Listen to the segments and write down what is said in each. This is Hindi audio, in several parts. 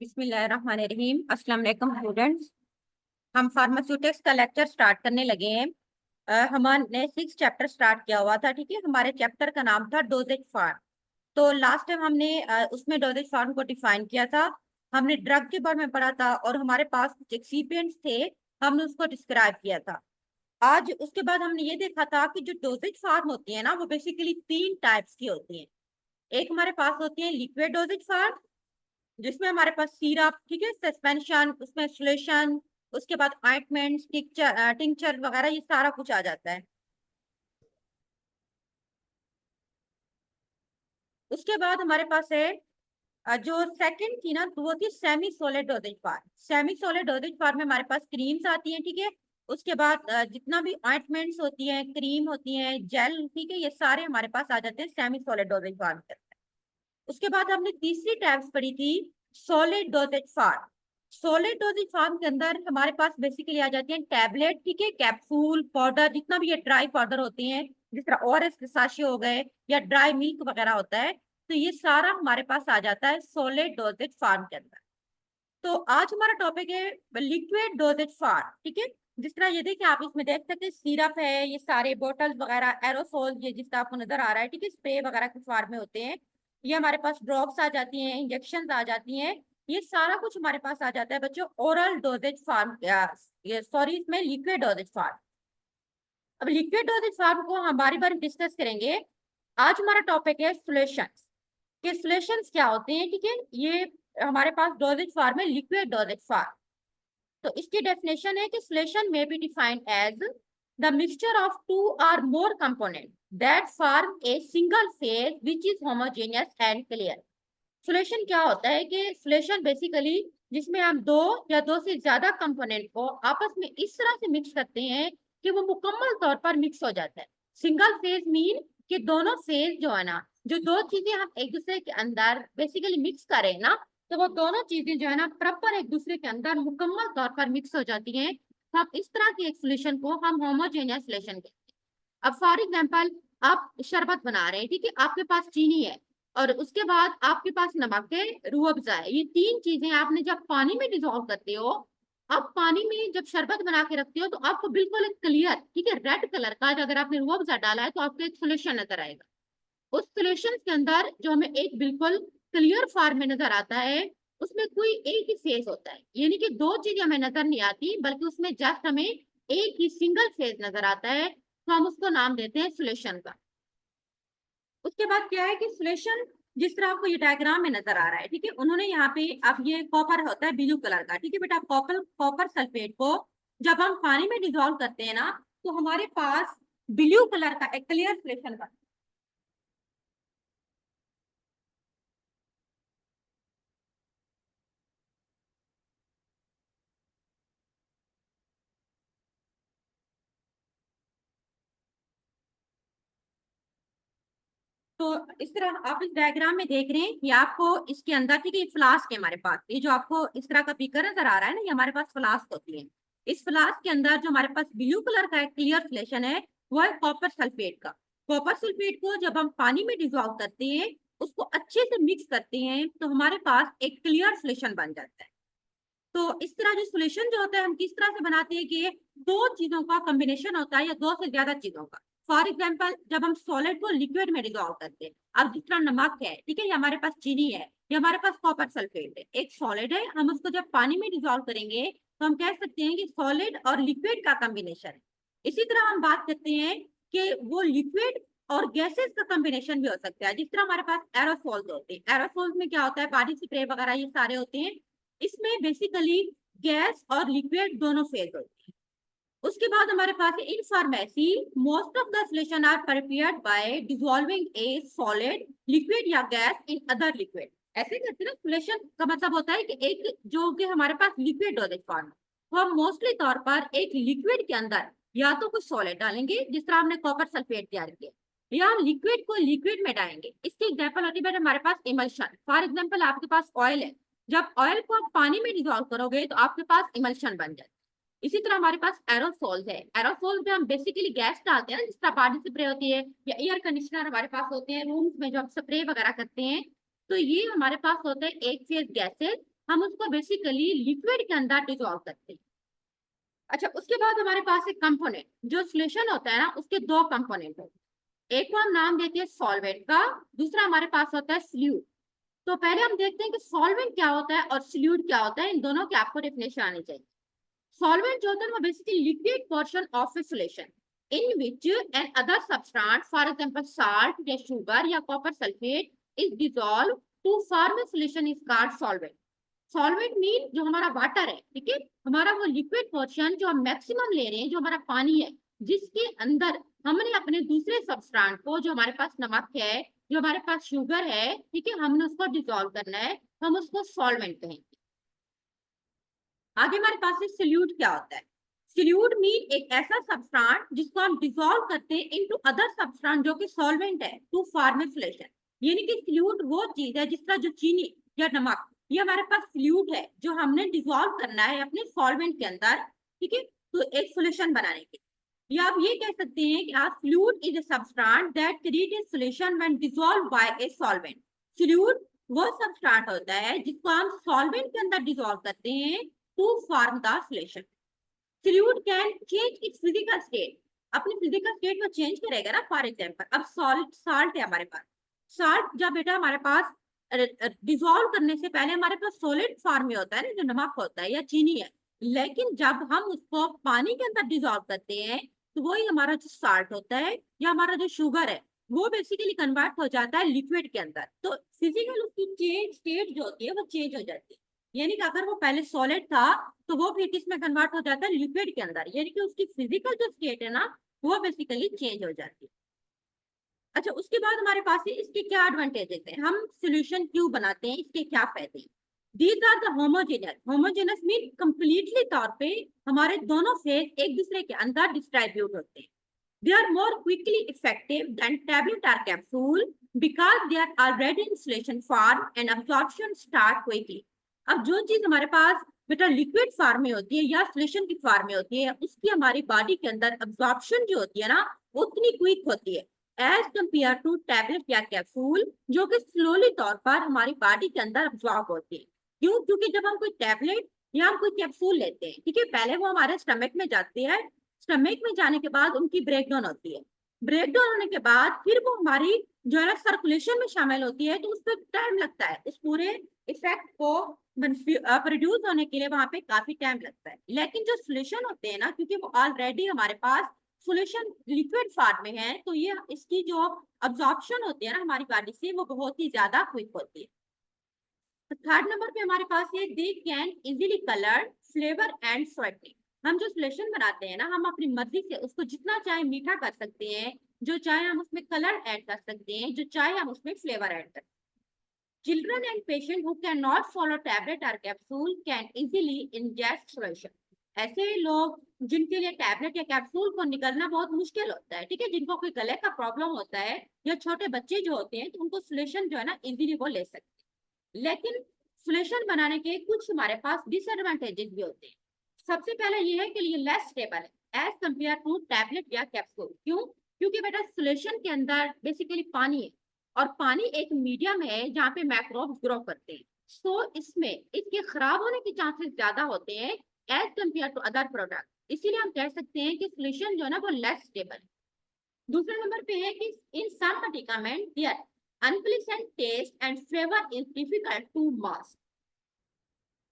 बिस्मिल्लाहिर्रहमानिर्रहीम। अस्सलाम वालेकुम स्टूडेंट्स। हम फार्मास्यूटिक्स का लेक्चर स्टार्ट करने लगे हैं। हमने 6 चैप्टर स्टार्ट किया हुआ था। ठीक है, हमारे चैप्टर का नाम था डोजेज फार्म। तो लास्ट टाइम हमने उसमें डोजेज फार्म को डिफाइन किया था। हमने ड्रग के बारे में पढ़ा था और हमारे पास कुछ एक्सिपिएंट्स थे, हमने उसको डिस्क्राइब किया था। आज उसके बाद हमने ये देखा था कि जो डोजेज फार्म होती है ना, वो बेसिकली 3 टाइप्स की होती हैं। एक हमारे पास होती है लिक्विड डोजेज फार्म, जिसमें हमारे पास सिरप, ठीक है, सस्पेंशन, उसमें सोल्यूशन, उसके बाद ऑइंटमेंट्स, टिंचर टिंचर वगैरह, ये सारा कुछ आ जाता है। उसके बाद हमारे पास है जो सेकंड थी ना, तो वो थी semi solid dosage form. Semi solid dosage form में हमारे पास क्रीम्स आती हैं, ठीक है। उसके बाद जितना भी ऑइंटमेंट्स होती हैं, क्रीम होती हैं, जेल, ठीक है, ये सारे हमारे पास आ जाते हैं सेमी सॉलिड डोजेज फार्म के। उसके बाद हमने तीसरी टैब्स पढ़ी थी solid dosage form. Solid dosage form के अंदर हमारे पास बेसिकली आ जाती हैं टैबलेट, ठीक है, कैप्सूल, पाउडर, जितना भी ये ड्राई पाउडर होते हैं, जिस तरह ओआरएस के साशे हो गए या ड्राई मिल्क वगैरह होता है, तो ये सारा हमारे पास आ जाता है सॉलिड डोजेज फार्म के अंदर। तो आज हमारा टॉपिक है लिक्विड डोजेज फार्म, ठीक है। जिस तरह ये देखिए, आप इसमें देख सकते हैं सिरप है, ये सारे बोतल वगैरह, एरोसोल, ये जिसका आपको नजर आ रहा है, ठीक है, स्प्रे वगैरह के फार्म में होते हैं। ये हमारे पास ड्रॉप्स आ जाती हैं, इंजेक्शन आ जाती हैं, ये सारा कुछ हमारे पास आ जाता है बच्चों ओरल डोजेज फार्म, ये सॉरी, इसमें लिक्विड डोजेज फार्म। अब लिक्विड डोजेज फार्म को हम बारी बारी डिस्कस करेंगे। आज हमारा टॉपिक है सॉल्यूशंस। के सॉल्यूशंस क्या होते हैं, ठीक है, ये हमारे पास डोजेज फार्म है लिक्विड डोजेज फार्म। तो इसकी डेफिनेशन है कि solution may be defined as the mixture of two or more components that form a single phase which is homogeneous and clear। solution क्या होता है कि solution बेसिकली जिसमें हम दो या दो से ज्यादा कंपोनेंट को आपस में इस तरह से मिक्स करते हैं कि वो मुकम्मल तौर पर मिक्स हो जाता है। सिंगल फेज मीन कि दोनों फेज जो है ना, जो दो चीजें हम एक दूसरे के अंदर बेसिकली मिक्स करें ना, तो वो दोनों चीजें जो है ना प्रॉपर एक दूसरे के अंदर मुकम्मल तौर पर मिक्स हो जाती हैं। तो हम इस तरह की एक सोल्यूशन को हम होमोजेनियस सोल्यूशन कहते हैं। अब फॉर एग्जाम्पल, आप शरबत बना रहे हैं, ठीक है, आपके पास चीनी है और उसके बाद आपके पास नमक है, रूह अफ़ज़ा है, ये तीन चीजें आपने जब पानी में डिजोल्व करते हो, आप पानी में जब शरबत बना के रखते हो, तो आपको बिल्कुल एक क्लियर, ठीक है, रेड कलर का, अगर आपने रूह अफ़ज़ा डाला है तो आपको एक सोल्यूशन नजर आएगा। उस सोल्यूशन के अंदर जो हमें एक बिल्कुल क्लियर फॉर्म में नजर आता है, उसमें कोई एक ही फेज होता है, यानी कि दो चीजें हमें नजर नहीं आती, बल्कि उसमें जस्ट हमें एक ही सिंगल फेज नजर आता है, तो हम उसको नाम देते हैं सोल्यूशन का। उसके बाद क्या है कि सोल्यूशन, जिस तरह आपको ये डायग्राम में नजर आ रहा है, ठीक है, उन्होंने यहाँ पे, अब ये कॉपर होता है ब्लू कलर का, ठीक है बेटा, कॉपर कॉपर सल्फेट को जब हम पानी में डिजोल्व करते हैं ना, तो हमारे पास ब्लू कलर का एक क्लियर सोल्यूशन बनता है। तो इस तरह आप इस डायग्राम में देख रहे हैं, ये आपको इसके अंदर, ठीक है, ये फ्लास्क है हमारे पास, ये जो आपको इस तरह का बीकर नजर आ रहा है ना, ये हमारे पास फ्लास्क होती है। इस फ्लास्क के अंदर जो हमारे पास ब्लू कलर का एक क्लियर सोल्यूशन है, वो है कॉपर सल्फेट का। कॉपर सल्फेट को जब हम पानी में डिजोल्व करते हैं, उसको अच्छे से मिक्स करते हैं, तो हमारे पास एक क्लियर सोल्यूशन बन जाता है। तो इस तरह जो सोल्यूशन जो होता है, हम किस तरह से बनाते हैं कि दो चीजों का कॉम्बिनेशन होता है या दो से ज्यादा चीजों का। फॉर एग्जाम्पल, जब हम सॉलिड को लिक्विड में डिजोल्व करते हैं, अब जिस तरह नमक है, ठीक है, ये हमारे पास चीनी है, ये हमारे पास कॉपर सल्फेट है, एक सॉलिड है, हम उसको जब पानी में डिजोल्व करेंगे, तो हम कह सकते हैं कि सॉलिड और लिक्विड का कॉम्बिनेशन है। इसी तरह हम बात करते हैं कि वो लिक्विड और गैसेस का कॉम्बिनेशन भी हो सकता है। जिस तरह हमारे पास एरोसोल्स होते हैं, एरोसोल्स में क्या होता है, बॉडी स्प्रे वगैरह ये सारे होते हैं, इसमें बेसिकली गैस और लिक्विड दोनों फेज होते हैं। उसके बाद हमारे पास है in pharmacy, most of the solution are prepared by dissolving a solid, liquid या गैस इन अदर लिक्विड। ऐसे करते ना, सॉल्यूशन का मतलब होता है कि एक जो कि हमारे पास लिक्विड डोजेज फॉर्म, वो हम मोस्टली तौर पर एक लिक्विड के अंदर या तो कुछ सॉलिड डालेंगे, जिस तरह हमने कॉपर सल्फेट तैयार किया, या लिक्विड को लिक्विड में डालेंगे। इसकी एग्जाम्पल होती है हमारे पास इमल्शन। फॉर एग्जाम्पल, आपके पास ऑयल है, जब ऑयल को आप पानी में डिजोल्व करोगे, तो आपके पास इमल्शन बन जाए। इसी तरह हमारे पास एरोसोल्स है, एरोसोल में हम बेसिकली गैस डालते हैं ना, जिस तरह बॉडी स्प्रे होती है या एयर कंडीशनर हमारे पास होते हैं रूम्स में, जो हम स्प्रे वगैरह करते हैं, तो ये हमारे पास होते हैं एक फेज गैसेस हम उसको बेसिकली लिक्विड के अंदर डिजोल्व करते हैं। अच्छा, उसके बाद हमारे पास एक कंपोनेंट, जो सोल्यूशन होता है ना, उसके दो कंपोनेंट होते हैं। एक को हम नाम देते हैं सॉल्वेंट का, दूसरा हमारे पास होता है सोल्यूट। तो पहले हम देखते हैं कि सॉल्वेंट क्या होता है और सोल्यूट क्या होता है, इन दोनों की आपको डेफिनेशन आनी चाहिए। सॉल्वेंट जो होता है वो basically liquid portion of a solution in which an other substance, for example salt या शुगर या copper sulphate, is dissolve to form a solution is called solvent. Solvent mean जो हमारा वाटर है, ठीक है, हमारा वो लिक्विड पोर्शन जो हम मैक्सिमम ले रहे हैं, जो हमारा पानी है, जिसके अंदर हमने अपने दूसरे सब्सटेंस को, जो हमारे पास नमक है, जो हमारे पास शुगर है, ठीक है, हमने उसको डिसॉल्व करना है, हम उसको सॉल्वेंट कहेंगे। आगे हमारे पास सोल्यूट क्या होता है। सोल्यूट मीन एक ऐसा सब्सटेंस जिसको हम डिसॉल्व करते हैं इनटू अदर सब्सटेंस जो कि सॉल्वेंट है, टू फॉर्म ए सॉल्यूशन। यानी कि सोल्यूट वो चीज है जिस तरह जो चीनी या नमक, ये हमारे पास सोल्यूट है जो हमने डिसॉल्व करना है अपने सॉल्वेंट के अंदर, ठीक है, तो एक सॉल्यूशन बनाने के लिए। या आप ये कह सकते हैं कि solute is a substance that create a solution when dissolve by a solvent. Solute वो सब्सटेंस होता है जिसको हम सॉल्वेंट के अंदर डिसॉल्व करते हैं to form the solution. Solute can change its physical state. अपनी फिजिकल स्टेट को चेंज करेगा ना। फॉर एग्जांपल, अब साल्ट है हमारे पास। साल्ट जब बेटा हमारे पास डिसॉल्व करने से पहले हमारे पास सॉलिड फॉर्म में होता है ना, जो नमक होता है या चीनी है। लेकिन जब हम उसको पानी के अंदर डिसॉल्व करते हैं तो वही हमारा जो साल्ट होता है या हमारा जो शुगर है, वो बेसिकली कन्वर्ट हो जाता है लिक्विड के अंदर। तो फिजिकल उसकी चेंज स्टेट जो होती है वो चेंज हो जाती है। यानी कि अगर वो पहले सॉलिड था तो वो फिर किस में कन्वर्ट हो जाता है, लिक्विड के अंदर। यानी कि उसकी फिजिकल जो स्टेट है ना, वो बेसिकली चेंज हो जाती है। अच्छा, उसके बाद हमारे पास है इसके क्या एडवांटेजेस हैं, हम सोल्यूशन क्यों बनाते हैं, इसके क्या फायदे हैं। These are the homogenous. Homogenous mean completely तौर पे हमारे दोनों फेज एक दूसरे के अंदर डिस्ट्रीब्यूट होते हैं। They are more quickly effective than tablet or capsule because they are already in solution form and absorption start quickly. अब जो चीज हमारे पास बेटा लिक्विड फॉर्म में होती है या सोल्यूशन की फॉर्म में होती है, उसकी हमारी बॉडी के अंदर अब्जॉर्प्शन जो होती है ना, उतनी क्विक होती है एज कंपेयर टू टैबलेट या कैप्सूल, जो कि स्लोली तौर पर हमारी बॉडी के अंदर अब्जॉर्ब होती है। क्यों? क्योंकि जब हम कोई टैबलेट या हम कोई कैप्सूल लेते हैं, ठीक है, पहले वो हमारे स्टमक में जाती है। स्टमक में जाने के बाद उनकी ब्रेकडाउन होती है। ब्रेकडाउन होने के बाद फिर वो हमारी जो है ना सर्कुलेशन में शामिल होती है, तो उस पर टाइम लगता है। उस पूरे इफेक्ट को प्रोड्यूस होने के लिए वहां पे काफी टाइम लगता है। लेकिन जो सोल्यूशन होते हैं ना, क्योंकि वो ऑलरेडी हमारे पास सोल्यूशन लिक्विड फॉर्म में है, तो ये इसकी जो अब्जॉर्प्शन होती है ना हमारी बॉडी से, वो बहुत ही ज्यादा क्विक होती है। तो थर्ड नंबर पे हमारे पास ये they can easily colour, flavour and sweetening. हम जो सोल्यूशन बनाते हैं ना, हम अपनी मर्जी से उसको जितना चाहे मीठा कर सकते हैं, जो चाहे हम उसमें कलर ऐड कर सकते हैं, जो चाहे हम उसमें फ्लेवर ऐड कर सकते हैं। Children and patients who cannot follow tablet or capsule can easily ingest solution. ऐसे लोग जिनके लिए टैबलेट या कैप्सूल को निकलना बहुत मुश्किल होता है, ठीक है, जिनको कोई गले का प्रॉब्लम होता है या छोटे बच्चे जो होते हैं, तो उनको सोल्यूशन जो है ना इजीली वो ले सकते हैं। लेकिन सोल्यूशन बनाने के कुछ हमारे पास डिसएडवांटेजेस भी होते हैं। सबसे पहले ये है कि ये लेस स्टेबल है एज कंपेयर टू टैबलेट या कैप्सूल। क्यों? क्योंकि बेटा सोल्यूशन के अंदर बेसिकली पानी है, और पानी एक मीडियम है जहाँ पे मैक्रोब्स ग्रो करते हैं। सो इसमें इसके खराब होने के चांसेस ज्यादा होते हैं as compare to other product. इसीलिए हम कह सकते हैं कि सोल्यूशन जो है ना वो लेस स्टेबल है। दूसरे नंबर पे है कि in some medicament their unpleasant taste and flavour is difficult to mask.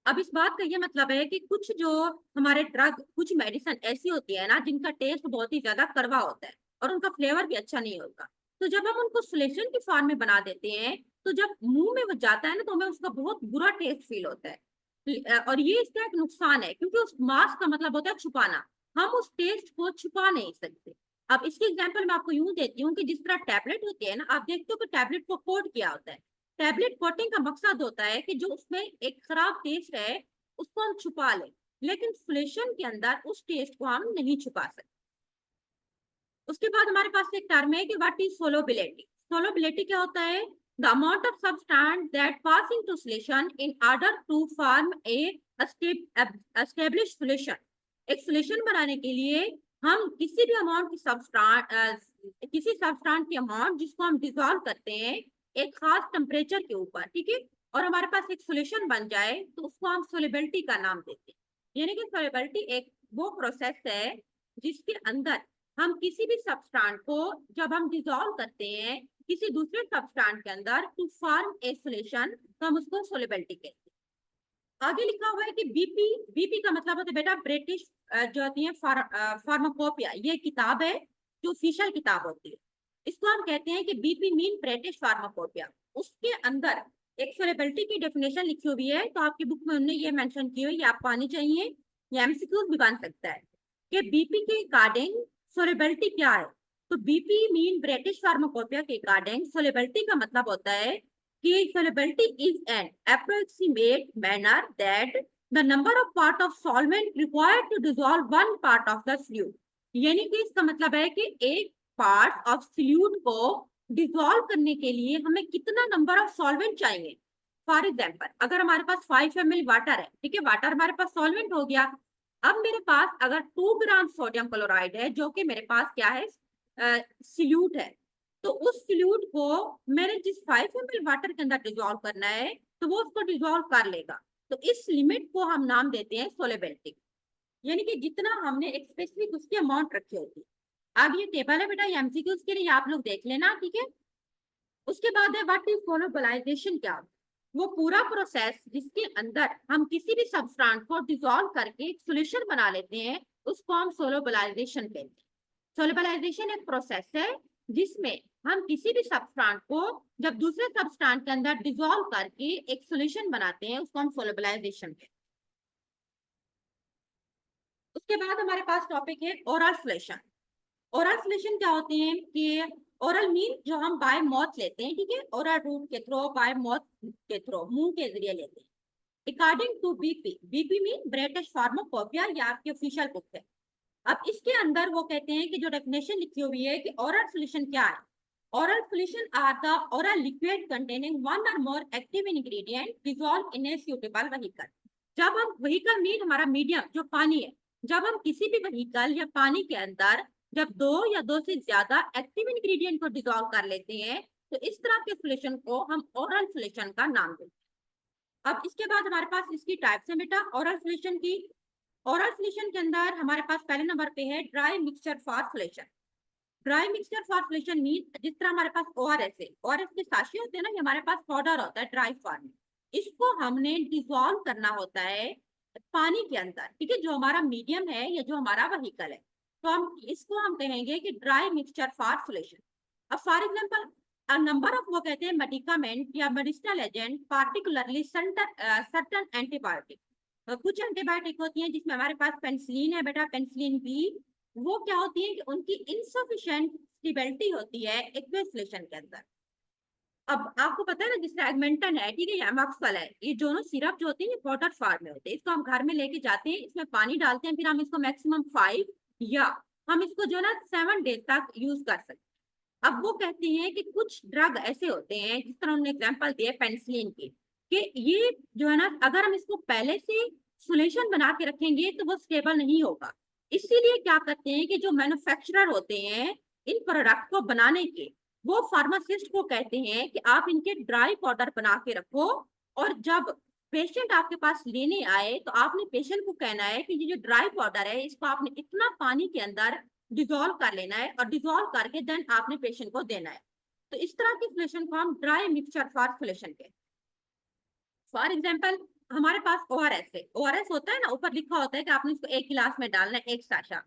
अब इस बात का ये मतलब है कि कुछ जो हमारे ड्रग, कुछ मेडिसिन ऐसी होती है ना जिनका टेस्ट बहुत ही ज्यादा कड़वा होता है और उनका फ्लेवर भी अच्छा नहीं होता। तो जब हम उनको सोल्यूशन की फॉर्म में बना देते हैं, तो जब मुंह में वो जाता है ना, तो हमें उसका बहुत बुरा टेस्ट फील होता है। और ये इसका एक नुकसान है, क्योंकि उस मास्क का मतलब होता है छुपाना। हम उस टेस्ट को छुपा नहीं सकते। अब इसकी एग्जाम्पल मैं आपको यूं देती हूँ कि जिस तरह टैबलेट होती है ना, आप देखते हो कि टैबलेट को कोट किया होता है। टैबलेट कोटिंग का मकसद होता है कि जो उसमें एक खराब टेस्ट है उसको हम छुपा लें, लेकिन सोल्यूशन के अंदर उस टेस्ट को हम नहीं छुपा सकते। उसके बाद हमारे पास एक टर्म है कि व्हाट इज सोलोबिलिटी। सोलोबिलिटी क्या होता है? The amount of substance that pass into solution in order to form a establish solution. एक सॉल्यूशन बनाने के लिए हम किसी भी अमाउंट की सब्सटेंस, किसी सब्सटेंस की अमाउंट जिसको हम डिसॉल्व करते हैं एक खास टेम्परेचर के ऊपर, ठीक है, और हमारे पास एक सॉल्यूशन बन जाए तो उसको हम सोलेबिलिटी का नाम देते हैं। यानी कि सोलेबिलिटी एक वो प्रोसेस है जिसके अंदर हम किसी भी सब्सटेंस को जब हम डिसॉल्व करते हैं किसी दूसरे सब्सटेंस के अंदर टू फॉर्म ए सॉल्यूशन, तो हम उसको सोलेबिलिटी कहते हैं। आगे लिखा हुआ है कि बीपी, बीपी का मतलब होता है बेटा ब्रिटिश जो होती है फार्माकोपिया, ये किताब है जो ऑफिशियल किताब होती है। इसको हम कहते हैं कि बीपी मीन ब्रिटिश फार्माकोपिया। उसके अंदर एक सोलेबिलिटी की डेफिनेशन लिखी हुई है, तो आपकी बुक में उन्होंने ये मेंशन की हुई है, आपको आनी चाहिए। ये एमसीक्यूज भी बन सकता है कि बीपी के अकॉर्डिंग सोलेबिलिटी क्या है। तो बीपी मीन ब्रिटिश फार्माकोपिया के अकॉर्डिंग सोलेबिलिटी का मतलब होता है कि solubility is an approximate manner that the number of part of solvent required to dissolve one part of the solute। यानी कि इसका मतलब है कि एक पार्ट ऑफ solute को डिसॉल्व करने के लिए हमें कितना नंबर ऑफ सॉल्वेंट चाहिए। फॉर एग्जाम्पल, अगर हमारे पास 5 ml वाटर है, ठीक है, वाटर हमारे पास सॉल्वेंट हो गया। अब मेरे पास अगर 2 ग्राम सोडियम क्लोराइड है जो कि मेरे पास क्या है, सिल्यूट है, तो उस फ्लूइड को मैंने जिस 5 ml वाटर के अंदर डिसॉल्व करना है तो वो उसको डिसॉल्व कर लेगा। तो इस लिमिट को हम नाम देते हैं सोलेबिलिटी। यानी कि जितना हमने एक स्पेसिफिक उसकी अमाउंट रखी होती है। अब ये टेबल है बेटा, ये एमसीक्यूज के लिए आप लोग देख लेना, ठीक है। उसके बाद है व्हाट इज सोलबिलाइजेशन, क्या वो पूरा प्रोसेस जिसके अंदर हम किसी भी सब्सटेंस को डिसॉल्व करके एक सॉल्यूशन बना लेते हैं, उसको हम सोलबिलाइजेशन कहते हैं। सोलबिलाइजेशन एक प्रोसेस है जिसमें हम किसी भी सब्सटेंस को जब दूसरे सब्सटेंस के अंदर डिसॉल्व करके एक सॉल्यूशन बनाते हैं, उसको हम सोलबिलाइजेशन कहते हैं। उसके बाद हमारे पास टॉपिक है ओरल सॉल्यूशन। ओरल सॉल्यूशन क्या होते हैं कि ओरल मीन जो हम बाय माउथ लेते हैं, ठीक है, ओरल रूट के थ्रू, बाय माउथ के थ्रू, मुंह के जरिए लेते हैं। According to BP, BP mean British pharmacopoeia, या आपकी ऑफिशियल बुक है। अब इसके अंदर वो कहते हैं कि जो डेफिनेशन लिखी हुई है कि ओरल सॉल्यूशन क्या है। Oral solution are the oral liquid containing one or more active ingredient dissolve in a suitable vehicle. जब हम व्हीकल मीन हमारा मीडियम जो पानी है, जब हम किसी भी व्हीकल या पानी के अंदर जब दो या दो से ज्यादा एक्टिव इंग्रेडिएंट को डिसॉल्व कर लेते हैं, तो इस तरह के सॉल्यूशन को हम ओरल सॉल्यूशन का नाम देते हैं। अब इसके बाद हमारे पास इसकी टाइप्स है बेटा ओरल सॉल्यूशन की। ओरल सॉल्यूशन के अंदर हमारे पास पहले नंबर पे है dry mixture for solution. Dry mixture for solution mean जिस तरह हमारे पास ओआरएस है, ओआरएस के साशे होते हैं ना, ये हमारे पास पाउडर होता है ड्राई फॉर्म में। इसको हमने डिसॉल्व करना होता है पानी के अंदर, ठीक है, जो हमारा मीडियम है या जो हमारा व्हीकल है, तो हम इसको हम कहेंगे कि ड्राई मिक्सचर फॉर सॉल्यूशन। अब फॉर एग्जांपल नंबर ऑफ, वो कहते हैं मेडिकामेंट या medicinal agent, particularly certain antibiotic. कुछ एंटीबायोटिक होती हैं जिसमें हमारे पास पेनिसिलिन है बेटा, पेनिसिलिन बी, वो क्या होती है कि उनकी इनसफिशिएंट स्टेबिलिटी होती है एक्वस सॉल्यूशन के अंदर। अब आपको पता है ना, जिस एगमेंटन है, ठीक है, या एमॉक्सल है, ये दोनों सिरप जो होते हैं ये पाउडर फॉर्म में होते हैं। इसको हम घर में लेके जाते हैं, इसमें पानी डालते हैं, फिर हम इसको मैक्सिमम 5 या हम इसको जो है ना 7 डेज तक यूज कर सकते हैं। अब वो कहते हैं कि कुछ ड्रग ऐसे होते हैं, जिस तरह उन्होंने एग्जांपल दिए पेनिसिलिन की, कि ये जो है ना अगर हम इसको पहले से सॉल्यूशन बना के रखेंगे तो वो स्टेबल नहीं होगा। इसीलिए क्या करते हैं कि जो मैन्युफैक्चरर होते हैं इन प्रोडक्ट को बनाने के, वो फार्मासिस्ट को कहते हैं कि आप इनके ड्राई पाउडर बना के रखो, और जब पेशेंट आपके पास लेने आए तो आपने पेशेंट को कहना है कि ये जो ड्राई पाउडर है इसको आपने इतना पानी के अंदर डिसॉल्व कर लेना है, और डिसॉल्व करके देन आपने पेशेंट को देना है। तो इस तरह के सॉल्यूशन को हम ड्राई मिक्सचर फॉर सॉल्यूशन कहते हैं। फॉर एग्जाम्पल हमारे पास ओआरएस है, ओआरएस होता है ना, ऊपर लिखा होता है कि आपने इसको एक गिलास में डालना है, एक साशा,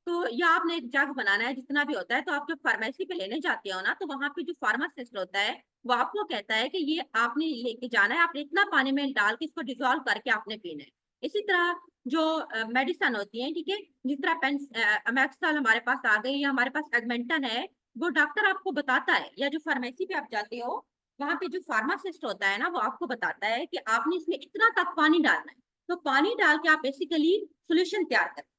तो या आपने एक जग बनाना है, जितना भी होता है, तो आप जब फार्मेसी पे लेने जाते हो ना, तो वहां पे जो फार्मासिस्ट होता है वो आपको कहता है कि ये आपने लेके जाना है, आपने इतना पानी में डाल के इसको डिसॉल्व करके आपने पीना है। इसी तरह जो मेडिसन होती है, ठीक है, जिस तरह अमेक्सल हमारे पास आ गई, या हमारे पास एगमेंटन है, वो डॉक्टर आपको बताता है, या जो फार्मेसी पे आप जाते हो वहां पे जो फार्मासिस्ट होता है ना, वो आपको बताता है कि आपने इसमें इतना तक पानी डालना है। तो पानी डाल के आप बेसिकली सॉल्यूशन तैयार करते हैं।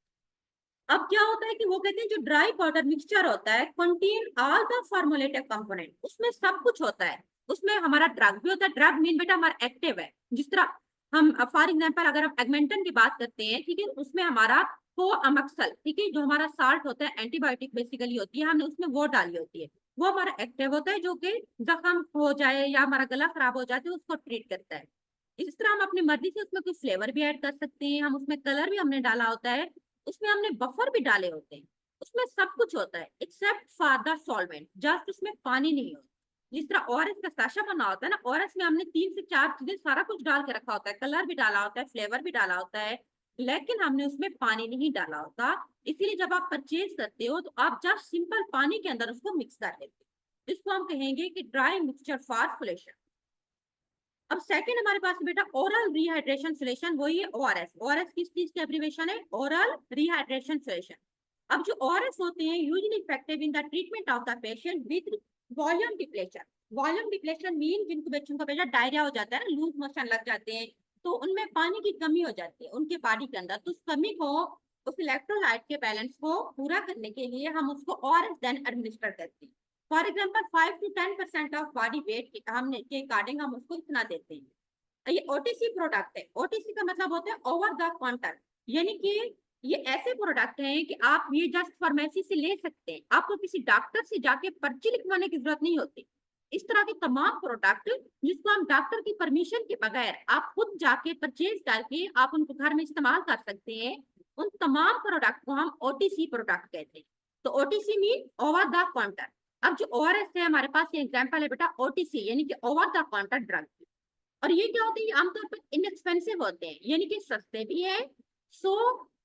अब क्या होता है कि वो कहते हैं जो ड्राई पाउडर मिक्सचर होता है contain all the formulated component, उसमें सब कुछ होता है। उसमें हमारा ड्रग भी होता है, ड्रग मीन बेटा हमारा एक्टिव है। जिस तरह हम फॉर एग्जांपल अगर हम एगमेंटन की बात करते हैं, ठीक है, उसमें हमारा को अमक्सल, ठीक है, जो हमारा साल्ट होता है, एंटीबायोटिक बेसिकली होती है, हमने उसमें वो डाली होती है। वो हमारा एक्टिव होता है जो कि जख्म हो जाए या हमारा गला खराब हो जाए तो उसको ट्रीट करता है। इस तरह हम अपनी मर्जी से उसमें कुछ फ्लेवर भी ऐड कर सकते हैं, हम उसमें कलर भी हमने डाला होता है, उसमें हमने बफर भी डाले होते हैं, उसमें सब कुछ होता है except for the solvent, just उसमें पानी नहीं होता। जिस तरह ऑरेंज का साशा बना होता है ना, ऑरेंज में हमने 3 से 4 चीजें सारा कुछ डाल के रखा होता है, कलर भी डाला होता है, फ्लेवर भी डाला होता है, लेकिन हमने उसमें पानी नहीं डाला होता। इसीलिए जब आप परचेज करते हो तो आप जस्ट सिंपल पानी के अंदर उसको मिक्स कर देते हो, इसको हम कहेंगे कि ड्राई मिक्सचर फॉर्मुलेशन। अब सेकंड हमारे पास बेटा ओरल रिहाइड्रेशन सोल्यूशन, वही है ओआरएस। ओआरएस किस चीज की एब्रीविएशन है? Oral rehydration solution. अब जो ओआरएस होते हैं usually effective in the treatment of the patient with volume depletion. Volume depletion mean जिनको बच्चों का बेटा डायरिया हो जाता है ना, लूज मोशन लग जाते हैं, तो उनमें पानी की कमी हो जाती है उनके बॉडी के अंदर, तो उस कमी को, उस इलेक्ट्रोलाइट के बैलेंस को पूरा करने के लिए हम उसको ओआरएस देन एडमिनिस्टर करते हैं। For example 5 to 10% of body weight हमने के अकॉर्डिंग हम उसको इतना देते हैं। ये ओटीसी प्रोडक्ट है। ओटीसी का मतलब होता है ओवर द काउंटर, यानी कि ये ऐसे प्रोडक्ट हैं कि आप ये जस्ट फार्मेसी से ले सकते हैं, आपको किसी डॉक्टर से जाके पर्ची लिखवाने की जरूरत नहीं होती। इस तरह के तमाम प्रोडक्ट जिसको हम डॉक्टर की परमिशन के बगैर आप खुद जाके परचेज करके आप उनको घर में इस्तेमाल कर सकते हैं, उन तमाम प्रोडक्ट को हम ओटीसी प्रोडक्ट कहते हैं। तो OTC mean over the counter. अब जो ओआरएस है हमारे पास, ये एग्जांपल है बेटा ओटीसी, यानी कि ओवर द काउंटर ड्रग। और ये क्या होते हैं? आमतौर पर इनएक्सपेंसिव होते हैं, यानी कि सस्ते भी हैं। So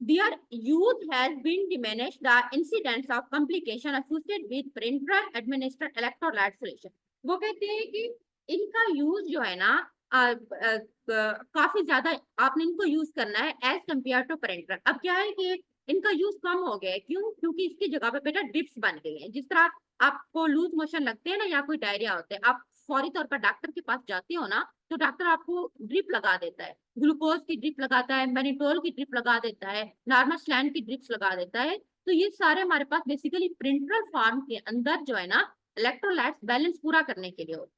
there use has been diminished the incidents of complication associated with parental administered electrolyte solution. वो कहते हैं कि इनका यूज जो है ना, काफी ज्यादा आपने इनको यूज करना है एज कम्पेयर टू पेरेंटल। अब क्या है कि इनका यूज कम हो गया है, क्यों? क्योंकि इसकी जगह पे बेटा डिप्स बन गई हैं। जिस तरह आपको लूज मोशन लगते हैं ना या कोई डायरिया होता है, आप फौरी तौर पर डॉक्टर के पास जाते हो ना, तो डॉक्टर आपको ड्रिप लगा देता है, ग्लूकोज की ड्रिप लगाता है, मैनिटोल की ड्रिप लगा देता है, नॉर्मल स्लैंड की ड्रिप्स लगा देता है। तो ये सारे हमारे पास बेसिकली प्रिंटल फॉर्म के अंदर जो है ना, इलेक्ट्रोलाइट्स बैलेंस पूरा करने के लिए होते।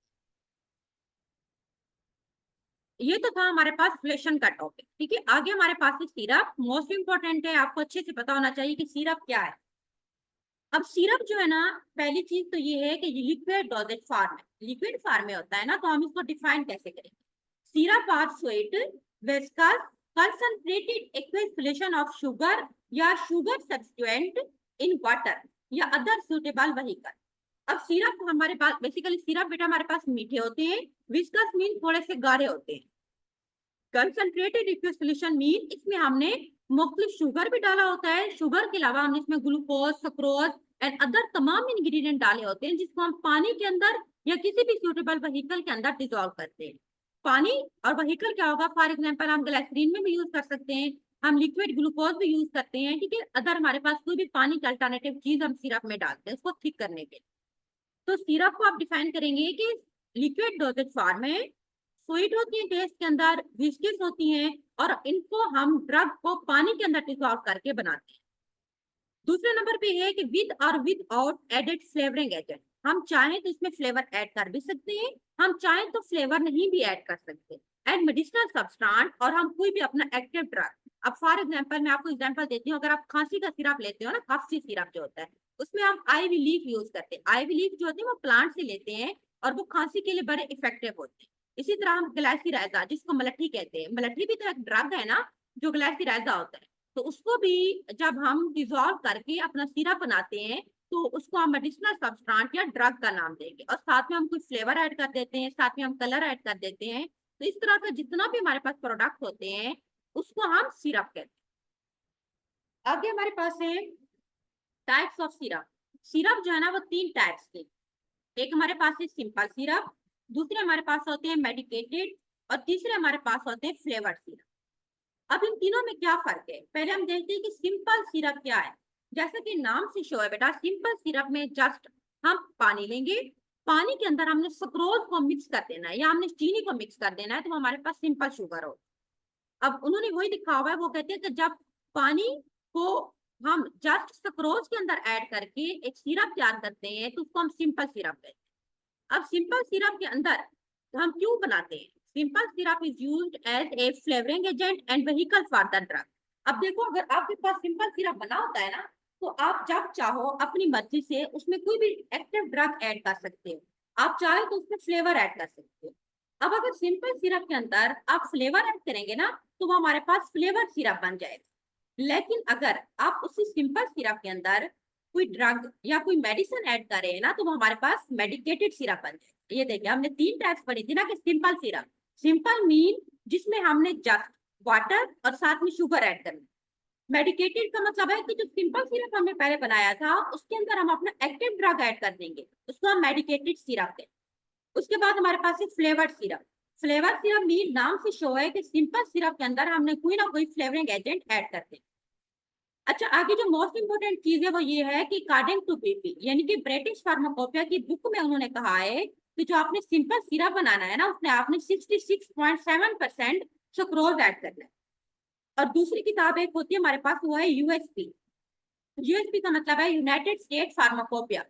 ये तो था हमारे पास फ्लेशन का टॉपिक। ठीक है, आगे हमारे पास है सिरप। मोस्ट इंपॉर्टेंट है, आपको अच्छे से पता होना चाहिए कि सिरप क्या है। अब सिरप जो है ना, पहली चीज तो ये है कि ये लिक्विड डोजेज फॉर्म है। लिक्विड फॉर्म में होता है ना, तो हम इसको डिफाइन कैसे करेंगे? Syrup are sweet viscous concentrated aqueous solution of sugar या शुगर सब्स्टिट्यूएंट इन वाटर या अदर सुटेबल व्हीकल। अब सिरप हमारे पास बेसिकली, सिरप बेटा हमारे पास मीठे होते हैं, विस्कस मीन थोड़े से गाढ़े होते हैं, कंसंट्रेटेड एक्वस सॉल्यूशन मीन इसमें हमने मुख्तलिफ शुगर भी डाला होता है, शुगर के अलावा हमने इसमें ग्लूकोज, सक्रोज एंड अदर तमाम इंग्रेडिएंट डाले होते हैं, जिसको हम पानी के अंदर या किसी भी सूटेबल व्हीकल के अंदर डिजोल्व करते हैं। पानी और व्हीकल क्या होगा? फॉर एग्जाम्पल हम ग्लाइसरीन में भी यूज कर सकते हैं, हम लिक्विड ग्लूकोज भी यूज करते हैं। ठीक है, अगर हमारे पास कोई भी पानी की अल्टरनेटिव चीज हम सिरप में डालते हैं उसको थिक करने के लिए, तो सिरप को आप डिफाइन करेंगे कि लिक्विड डोजेज फॉर्म में, स्वीट होती है टेस्ट के अंदर, विस्किस होती हैं, और इनको हम ड्रग को पानी के अंदर डिसॉल्व करके बनाते हैं। दूसरे नंबर पे है कि विद और विदाउट एडेड फ्लेवरिंग एजेंट। हम चाहें तो इसमें फ्लेवर ऐड कर भी सकते हैं, हम चाहें तो फ्लेवर नहीं भी ऐड कर सकते। एंड मेडिसिनल सब्सटेंस, और हम कोई भी अपना एक्टिव ड्रग, अब फॉर एग्जांपल मैं आपको एग्जांपल देती हूँ, अगर आप खांसी का सिरप लेते हो ना, खांसी सिरप जो होता है उसमें हम आईवी लीफ यूज करते हैं। आईवी लीफ जो होती है वो प्लांट से लेते हैं और वो खांसी के लिए बड़े इफेक्टिव होते हैं। इसी तरह हम ग्लाइसिराइजा, जिसको मलट्ठी कहते हैं, मलट्ठी भी तो एक ड्रग है ना जो ग्लाइसिराइजा होता है, तो उसको भी जब हम डिजोल्व करके अपना सिरप बनाते हैं तो उसको हम मेडिसिनल सब्सटेंस या ड्रग का नाम देंगे, और साथ में हम कुछ फ्लेवर ऐड कर देते हैं, साथ में हम कलर ऐड कर देते हैं। तो इस तरह का जितना भी हमारे पास प्रोडक्ट होते हैं उसको हम सिरप कहते हैं। आगे हमारे पास है टाइप्स ऑफ सिरप। सिरप जो है ना वो 3 टाइप्स के, एक हमारे पास है सिंपल सिरप, दूसरे हमारे पास होते हैं मेडिकेटेड, और तीसरे हमारे पास होते हैं फ्लेवर्ड सिरप। अब इन तीनों में क्या फर्क है? पहले हम देखते हैं कि सिंपल सिरप क्या है। जैसा कि नाम से शो है बेटा, सिंपल सिरप में जस्ट हम पानी लेंगे, पानी के अंदर हमने सुक्रोज को मिक्स कर देना है या हमने चीनी को मिक्स कर देना है, तो हमारे पास सिंपल शुगर हो। अब उन्होंने वही लिखा हुआ है, वो कहते हैं कि जब पानी को हम जस्ट सुक्रोज के अंदर ऐड करके एक सिरप तैयार करते हैं तो उसको हम सिंपल सिरप कहते हैं। अब सिंपल सिरप के अंदर हम क्यों बनाते हैं? Simple syrup is used as a flavouring agent and vehicle for the drug. अब देखो, अगर आपके पास सिंपल सिरप बना होता है ना, तो आप जब चाहो अपनी मर्जी से उसमें कोई भी एक्टिव ड्रग ऐड कर सकते हो। आप चाहे तो उसमें फ्लेवर ऐड कर सकते हो। अब अगर सिंपल सिरप के अंदर आप फ्लेवर ऐड करेंगे ना, तो वो हमारे पास फ्लेवर सिरप बन जाएगा। लेकिन अगर आप उसी सिंपल सिरप के अंदर कोई ड्रग या कोई मेडिसिन ऐड कर रहे हैं ना, तो वो हमारे पास मेडिकेटेड सिरप बन जाएगा। ये देखिए, हमने 3 टाइप्स पढ़ी थी ना कि सिंपल सिरप। सिंपल मीन जिसमें हमने जस्ट वाटर और साथ में शुगर ऐड करना। मेडिकेटेड का मतलब है कि जो सिंपल सिरप हमने पहले बनाया था उसके अंदर हम अपना एक्टिव ड्रग ऐड कर देंगे, उसको हम मेडिकेटेड सिरप कहते हैं। उसके बाद हमारे पास है flavoured syrup. Flavour syrup mean नाम से शो है कि सिंपल सिरप के अंदर हमने कोई ना कोई फ्लेवरिंग एजेंट ऐड करते हैं। अच्छा, आगे जो मोस्ट इंपोर्टेंट चीज है वो ये है कि अकॉर्डिंग टू बीपी यानी कि ब्रिटिश फार्माकोपिया की बुक में उन्होंने कहा है कि जो आपने सिंपल सिरप बनाना है ना, उसमें आपने 66.7% सुक्रोज ऐड करना है। और दूसरी किताब एक होती है हमारे पास, वो है यूएसपी। यूएसपी का मतलब है यूनाइटेड स्टेट फार्माकोपिया।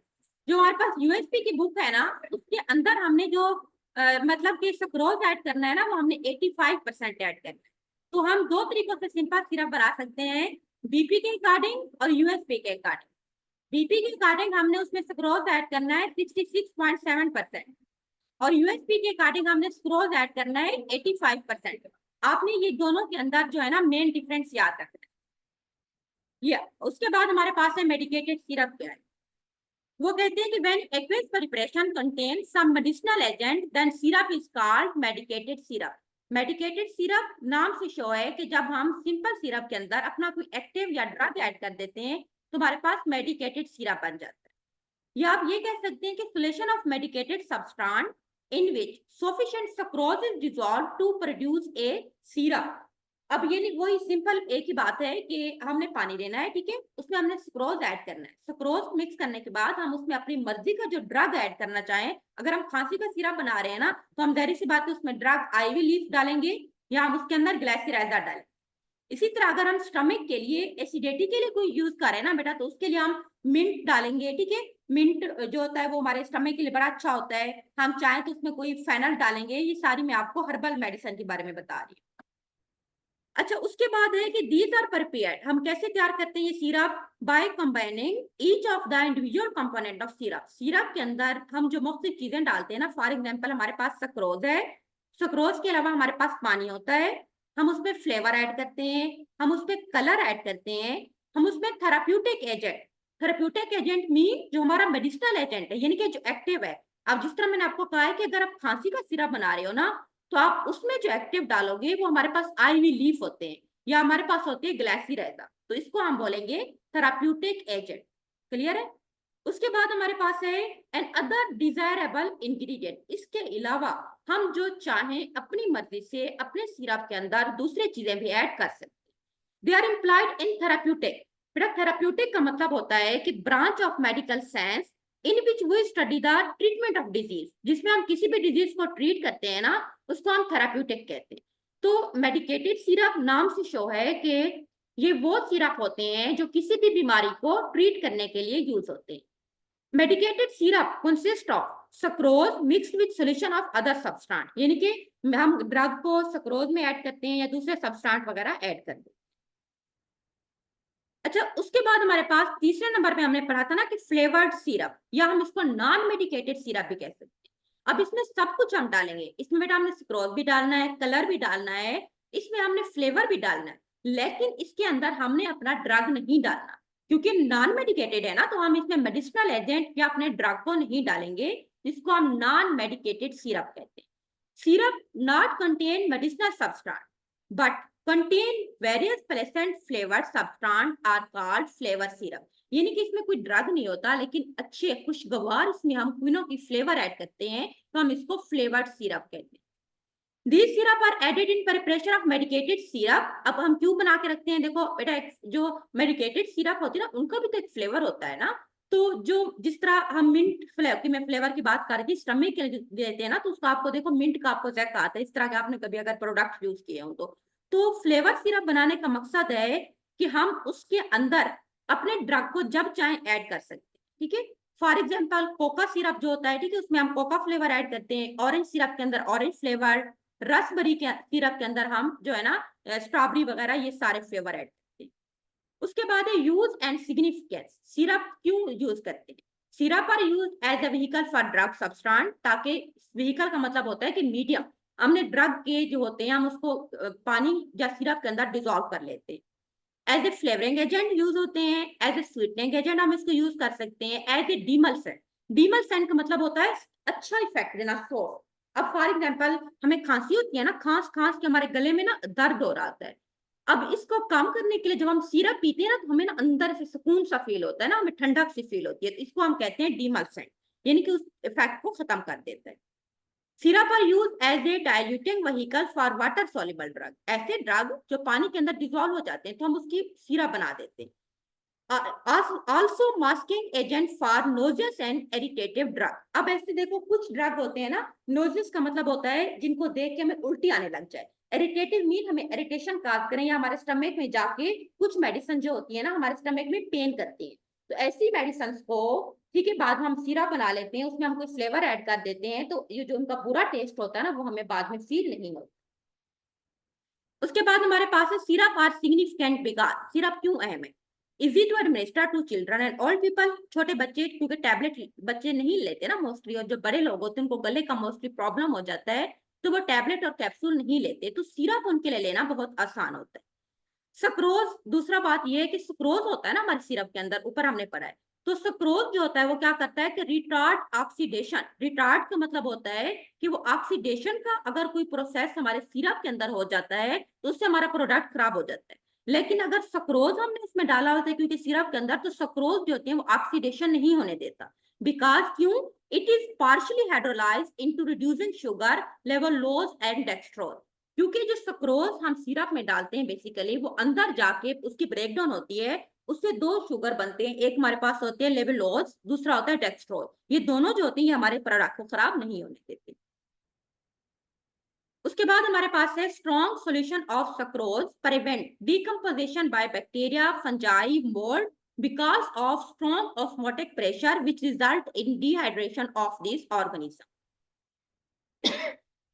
जो हमारे पास यूएसपी की बुक है ना, उसके अंदर हमने जो मतलब कि सुक्रोज ऐड करना है ना, वो हमने 85% ऐड करना है। तो हम दो तरीकों से सिंपल सिरप बना सकते हैं, बीपी के अकॉर्डिंग और यूएसपी के अकॉर्डिंग। बीपी के अकॉर्डिंग हमने उसमें सुक्रोज ऐड करना है 66.7% और यूएसपी के अकॉर्डिंग हमने सुक्रोज ऐड करना है 85%। आपने ये दोनों के अंदर जो है ना मेन डिफरेंस याद रखना है। ये उसके बाद हमारे पास है मेडिकेटेड सिरप क्या है। वो कहते हैं कि when aqueous preparation contains some medicinal agent then syrup is called medicated syrup। Medicated syrup नाम से शो है कि जब हम सिंपल सिरप के अंदर अपना कोई एक्टिव या ड्रग ऐड कर देते हैं तो हमारे पास मेडिकेटेड सिरप बन जाता है। या आप ये कह सकते हैं कि solution of medicated substance in which sufficient sucrose is dissolved to produce a syrup। अब ये नहीं, वही सिंपल एक ही बात है कि हमने पानी लेना है, ठीक है, उसमें हमने सुक्रोज ऐड करना है। सुक्रोज मिक्स करने के बाद हम उसमें अपनी मर्जी का जो ड्रग ऐड करना चाहें, अगर हम खांसी का सिरप बना रहे हैं ना, तो हम जाहिर सी बात है उसमें ड्रग आईवी लीफ डालेंगे या हम उसके अंदर ग्लाइसिराइजर डालें। इसी तरह अगर हम स्टमक के लिए एसिडिटी के लिए कोई यूज कर रहे हैं ना बेटा, तो उसके लिए हम मिंट डालेंगे, ठीक है। मिंट जो होता है वो हमारे स्टमक के लिए बड़ा अच्छा होता है। हम चाहें तो उसमें कोई फेनल डालेंगे। ये सारी मैं आपको हर्बल मेडिसिन के बारे में बता रही हूँ। अच्छा, उसके बाद है कि दीज आर प्रिपेयर्ड, हम कैसे तैयार करते हैं ये syrup, by combining each of the individual component of syrup. Syrup के अंदर हम जो मुख्तलिफ चीजें डालते हैं ना, फॉर एग्जांपल हमारे पास सक्रोज है, सक्रोज के अलावा हमारे पास पानी होता है, हम उसमें फ्लेवर ऐड करते हैं, हम उसमें कलर ऐड करते हैं, हम उसमें therapeutic agent, therapeutic agent mean जो हमारा मेडिसिनल एजेंट है यानी कि जो एक्टिव है। अब जिस तरह मैंने आपको कहा है कि अगर आप खांसी का सिरप बना रहे हो ना, तो आप उसमें जो एक्टिव डालोगे वो हमारे पास आईवी लीफ होते हैं या हमारे पास होती है ग्लाइसिराइजर, तो इसको हम बोलेंगे थेराप्यूटिक एजेंट। क्लियर है। उसके बाद हमारे पास है एन अदर डिजायरेबल इंग्रेडिएंट। इसके अलावा हम जो चाहें अपनी मर्जी से अपने सिरप के अंदर दूसरी चीजें भी ऐड कर सकते हैं। They are implied in therapeutic. बेटा थेराप्यूटिक का मतलब होता है कि branch of medical science in which we study the treatment of disease, जिसमें हम किसी भी डिजीज को ट्रीट करते हैं ना, उसको हम थेराप्यूटिक कहते हैं। तो मेडिकेटेड सिरप नाम से शो है कि ये वो सिरप होते हैं जो किसी भी बीमारी को ट्रीट करने के लिए यूज होते हैं। Medicated syrup consist of sucrose mixed with solution of other substance, यानी कि हम ड्रग को सक्रोज में ऐड करते हैं या दूसरे सब्सटेंस वगैरह ऐड करते हैं। अच्छा, उसके बाद हमारे पास तीसरे नंबर पे हमने पढ़ा था ना कि फ्लेवर्ड सिरप, या हम इसको नॉन मेडिकेटेड सिरप भी कह सकते हैं। अब इसमें सब कुछ हम डालेंगे, इसमें बेटा हमने सुक्रोज भी डालना है, कलर भी डालना है, इसमें हमने फ्लेवर भी डालना है, लेकिन इसके अंदर हमने अपना ड्रग नहीं डालना, क्योंकि नॉन मेडिकेटेड है ना, तो हम इसमें मेडिसिनल एजेंट या अपने ड्रग को नहीं डालेंगे, जिसको हम नॉन मेडिकेटेड सिरप कहते हैं। Syrup not contain medicinal substance but contain various pleasant flavored substance are called flavor syrup। यानी कि इसमें कोई ड्रग नहीं होता, लेकिन अच्छे खुशगवार इसमें हम क्विनो की फ्लेवर ऐड करते हैं, तो हम इसको फ्लेवर्ड सिरप कहते हैं। These syrup are added in preparation of medicated syrup। अब हम क्यों बना के रखते हैं, देखो बेटा जो मेडिकेटेड सिरप होती है ना, उनका भी तो एक फ्लेवर होता है ना। तो जो जिस तरह हम मिंट फ्लेवर की, मैं फ्लेवर की बात कर रही थी, स्टमक के लिए देते हैं ना, तो उसका आपको देखो मिंट का आपको जैक आता है, इस तरह के आपने कभी अगर प्रोडक्ट यूज किए हो तो फ्लेवर सिरप बनाने का मकसद है कि हम उसके अंदर अपने ड्रग को जब चाहे ऐड कर सकते हैं, ठीक है। फॉर एग्जांपल कोका सिरप जो होता है, ठीक है, उसमें हम कोका फ्लेवर ऐड करते हैं, ऑरेंज सिरप के अंदर ऑरेंज फ्लेवर, रसबेरी के सिरप के अंदर हम जो है ना स्ट्रॉबेरी वगैरह ये सारे फ्लेवर ऐड करते हैं। उसके बाद है यूज एंड सिग्निफिकेंस। सिरप क्यों यूज करते हैं? Syrup are use as a vehicle for drug substance, ताकि व्हीकल का मतलब होता है कि मीडियम, हमने ड्रग के जो होते हैं हम उसको पानी या सिरप के अंदर डिजोल्व कर लेते हैं। As a flavouring agent use होते हैं, एज ए स्वीटनिंग एजेंट हम इसको यूज कर सकते हैं, एज ए डीमल्सेंट। डीमल्सेंट का मतलब होता है अच्छा इफेक्ट देना, सॉफ्ट। अब फॉर एग्जांपल हमें खांसी होती है ना, खांस खांस के हमारे गले में ना दर्द हो रहा होता है। अब इसको कम करने के लिए जब हम सिरप पीते हैं ना, तो हमें ना अंदर से सुकून सा फील होता है ना, हमें ठंडक सी फील होती है, तो इसको हम कहते हैं डीमल्सेंट, यानी कि उस इफेक्ट को खत्म कर देता है। Syrup are use as a diluting vehicle for water soluble drug. ऐसे ड्रग जो पानी के अंदर डिजोल्व हो जाते हैं तो हम उसकी सिरप बना देते हैं। Also masking agent for nauseous and irritative drug. अब ऐसे देखो कुछ ड्रग होते हैं ना, नोजियस का मतलब होता है जिनको देख के हमें उल्टी आने लग जाए, इरिटेटिव मीन हमें इरिटेशन काज करें या हमारे स्टमक में जाके कुछ मेडिसिन जो होती है ना हमारे स्टमक में पेन करती है, तो ऐसी मेडिसिन को ठीक है बाद में हम सिरप बना लेते हैं, उसमें हम कोई फ्लेवर ऐड कर देते हैं, तो ये जो उनका बुरा टेस्ट होता है ना वो हमें बाद में फील नहीं होता। उसके बाद हमारे पास है syrup are significant because. Syrup क्यों अहम है? Easy to administer to children and old people. छोटे बच्चे क्योंकि टैबलेट बच्चे नहीं लेते ना मोस्टली, और जो बड़े लोग होते हैं उनको गले का मोस्टली प्रॉब्लम हो जाता है, तो वो टैबलेट और कैप्सूल नहीं लेते, तो सिरप उनके लिए लेना बहुत आसान होता है। सक्रोज, दूसरा बात यह है कि सक्रोज होता है ना हमारे सिरप के अंदर, ऊपर हमने पढ़ा है, तो सक्रोज जो होता है वो क्या करता है कि रिटार्ड ऑक्सीडेशन। रिटार्ड का मतलब होता है कि वो ऑक्सीडेशन का अगर कोई प्रोसेस हमारे सिरप के अंदर हो जाता है तो उससे हमारा प्रोडक्ट खराब हो जाता है। लेकिन अगर सक्रोज हमने उसमें डाला होता है क्योंकि सिरप के अंदर, तो सक्रोज जो होते हैं वो ऑक्सीडेशन नहीं होने देता। बिकॉज क्यों? It is partially hydrolyse into reducing sugar levulose and dextrose. क्योंकि जो सक्रोज हम सिरप में डालते हैं बेसिकली वो अंदर जाके उसकी ब्रेकडाउन होती है, उससे दो शुगर बनते हैं, एक हमारे पास होते हैं लेवुलोज, दूसरा होता है डेक्सट्रोज। ये दोनों जो होते हैं ये हमारे प्रोडक्ट को खराब नहीं होने देते। उसके बाद हमारे पास है strong solution of sucrose prevent decomposition by bacteria fungi mould because of strong osmotic pressure which result in dehydration of this organism.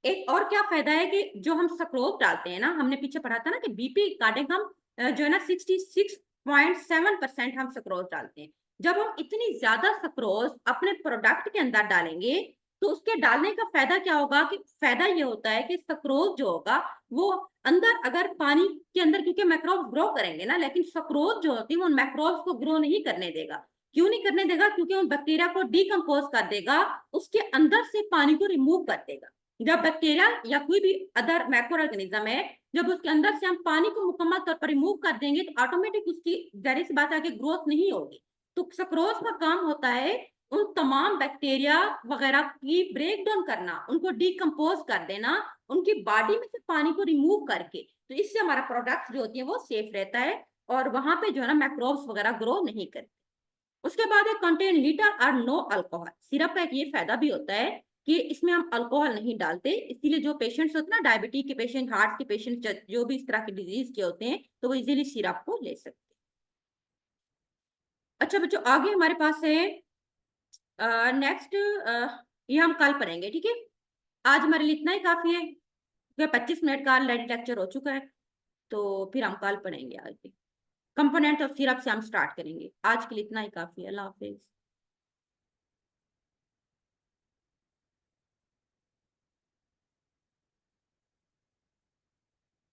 एक और क्या फायदा है कि जो हम सक्रोज डालते हैं ना, हमने पीछे पढ़ा था ना कि बीपी कार्डियक हम जो है ना 66.7% हम सक्रोज डालते हैं। जब हम इतनी ज्यादा सक्रोज अपने प्रोडक्ट के अंदर डालेंगे तो उसके डालने का फायदा क्या होगा कि फायदा ये होता है कि सक्रोज जो होगा वो अंदर अगर पानी के अंदर, क्योंकि मैक्रोब्स ग्रो करेंगे ना, लेकिन सक्रोज जो होती है वो उन मैक्रोब्स को ग्रो नहीं करने देगा। क्यों नहीं करने देगा? क्योंकि उन बैक्टीरिया को डिकम्पोज कर देगा, उसके अंदर से पानी को रिमूव कर देगा। जब बैक्टीरिया या कोई भी अदर मैक्रो ऑर्गेनिज्म है, जब उसके अंदर से हम पानी को मुकम्मल तौर पर रिमूव कर देंगे तो ऑटोमेटिक उसकी जाहिर सी बात है कि ग्रोथ नहीं होगी। तो सक्रोज का काम होता है उन तमाम बैक्टीरिया वगैरह की ब्रेक डाउन करना, उनको डिकम्पोज कर देना, उनकी बॉडी में से पानी को रिमूव करके, तो इससे हमारा प्रोडक्ट जो होती है वो सेफ रहता है और वहां पे जो है ना मैक्रोब्स वगैरह ग्रो नहीं करते। उसके बाद है कंटेन लिटर और नो अल्कोहल। सिरप का एक ये फायदा भी होता है कि इसमें हम अल्कोहल नहीं डालते, इसीलिए जो पेशेंट्स होते हैं ना, डायबिटीज के पेशेंट, हार्ट के पेशेंट, जो भी इस तरह की डिजीज के होते हैं, तो वो इजीली सिरप को ले सकते हैं। अच्छा बच्चों, आगे हमारे पास है नेक्स्ट, ये हम कल पढ़ेंगे, ठीक है? आज हमारे लिए इतना ही काफी है क्योंकि 25 मिनट का ऑलरेडी लेक्चर हो चुका है, तो फिर हम कल पढ़ेंगे आगे कंपोनेंट ऑफ सिरप से हम स्टार्ट करेंगे। आज के लिए इतना ही काफी है। अल्लाह हाफिज।